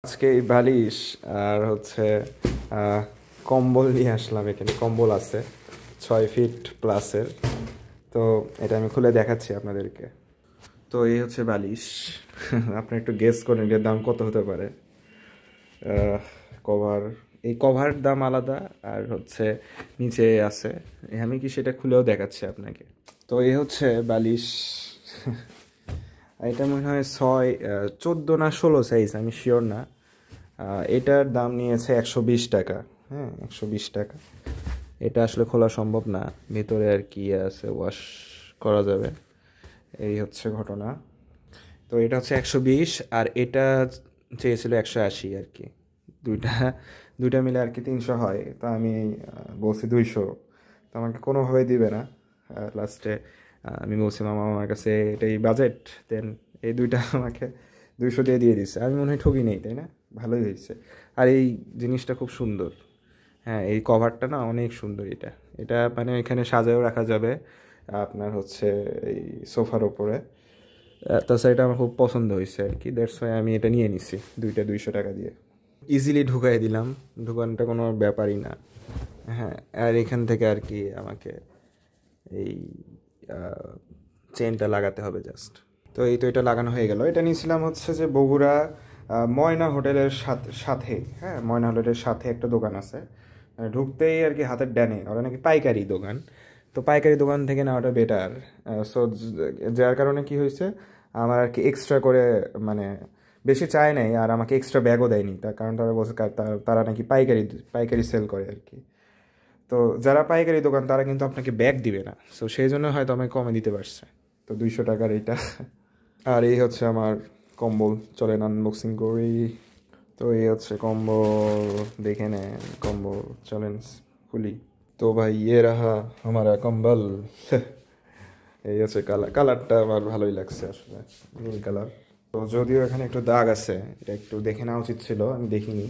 আজকে এই বালিশ আর হচ্ছে কম্বল নিয়ে আসলাম। এখানে কম্বল আছে 6 ফিট প্লাসের। তো এটা আমি খুলে দেখাচ্ছি আপনাদেরকে। তো এই হচ্ছে বালিশ। আপনি একটু গেস করেন এর দাম কত হতে পারে। কভার, এই কভার দাম আলাদা আর হচ্ছে নিচে আছে। আমি কি সেটা খুলেও দেখাচ্ছি আপনাকে। তো এই হচ্ছে বালিশ। এটা মনে হয় 14 না 16 সাইজ, আমি শিওর না। এটার দাম নিয়েছে 120 টাকা। হ্যাঁ, 120 টাকা। এটা আসলে খোলা সম্ভব না, ভেতরে আর কি আছে ওয়াশ করা যাবে। এই হচ্ছে ঘটনা। তো এটা হচ্ছে 120 আর এটা চেয়েছিল 180 আর কি। দুইটা দুইটা মিলে আর কি 300 হয়। তো আমি বলছি 200। তো আমাকে কোনোভাবেই দিবে না। লাস্টে আমি বলছি মামা আমার কাছে এটাই বাজেট, দেন এই দুইটা আমাকে 200 দিয়ে দিচ্ছে। আমি মনে হয় ঠকি নেই, তাই না? ভালোই হয়েছে। আর এই জিনিসটা খুব সুন্দর। হ্যাঁ, এই কভারটা না অনেক সুন্দর। এটা এটা মানে এখানে সাজায়ও রাখা যাবে আপনার হচ্ছে এই সোফার ওপরে। তাছাড়া এটা আমার খুব পছন্দ হয়েছে আর কি, দ্যাটস ওয়াই আমি এটা নিয়ে নিছি দুইটা 200 টাকা দিয়ে। ইজিলি ঢুকাই দিলাম, ঢুকানোটা কোনো ব্যাপারই না। হ্যাঁ, আর এখান থেকে আর কি আমাকে এই চেনটা লাগাতে হবে জাস্ট। তো এই তো এটা লাগানো হয়ে গেল। এটা নিয়েছিলাম হচ্ছে যে বগুড়া ময়না হোটেলের সাথে। হ্যাঁ, ময়না হোটেলের সাথে একটা দোকান আছে, ঢুকতেই আর কি হাতের ডানে। ওটা নাকি পাইকারি দোকান। তো পাইকারি দোকান থেকে না ওটা বেটার। সো যার কারণে কি হয়েছে, আমার আর কি এক্সট্রা করে মানে বেশি চায় নাই, আর আমাকে এক্সট্রা ব্যাগও দেয়নি। তার কারণ তারা বলছে তারা নাকি পাইকারি পাইকারি সেল করে আর কি। তো যারা পাইকারি দোকান তারা কিন্তু আপনাকে ব্যাগ দিবে না, সো সেই জন্য হয়তো আমাকে কমে দিতে পারছে। তো 200 টাকার এইটা। আর এই হচ্ছে আমার কম্বল, চলেন আনবক্সিং করি। তো এই হচ্ছে কম্বল, দেখে নেন কম্বল, চলেন খুলি। তো ভাই ইয়ে রাহা আমারা কম্বল। এই হচ্ছে কালারটা আমার ভালোই লাগছে আসলে, নীল কালার। তো যদিও এখানে একটু দাগ আছে, এটা একটু দেখে নেওয়া উচিত ছিল, আমি দেখিনি।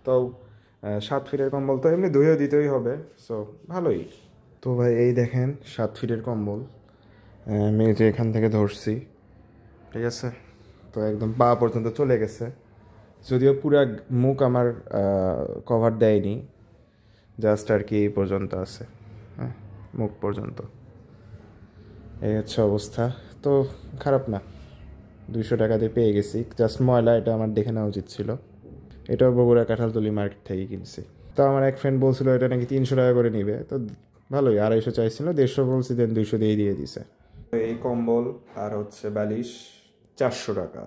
তো 7 ফিটের কম্বল তো এমনি ধুয়েও দিতেই হবে, সো ভালোই। তো ভাই এই দেখেন 7 ফিটের কম্বল। আমি যে এখান থেকে ধরছি, ঠিক আছে? তো একদম পা পর্যন্ত চলে গেছে। যদিও পুরা মুখ আমার কভার দেয়নি, জাস্ট আর কি এই পর্যন্ত আছে। হ্যাঁ, মুখ পর্যন্ত। এই হচ্ছে অবস্থা। তো খারাপ না, 200 টাকা দিয়ে পেয়ে গেছি। জাস্ট ময়লা, এটা আমার দেখে নেওয়া উচিত ছিল। এটাও বগুড়া কাঁঠালতলি মার্কেট থেকে কিনছি। তো আমার এক ফ্রেন্ড বলছিল এটা নাকি 300 টাকা করে নিবে। তো ভালোই, 250 চাইছিল, 150 বলছি, দেন 200 দিয়ে দিছে। এই কম্বল আর হচ্ছে বালিশ 400 টাকা।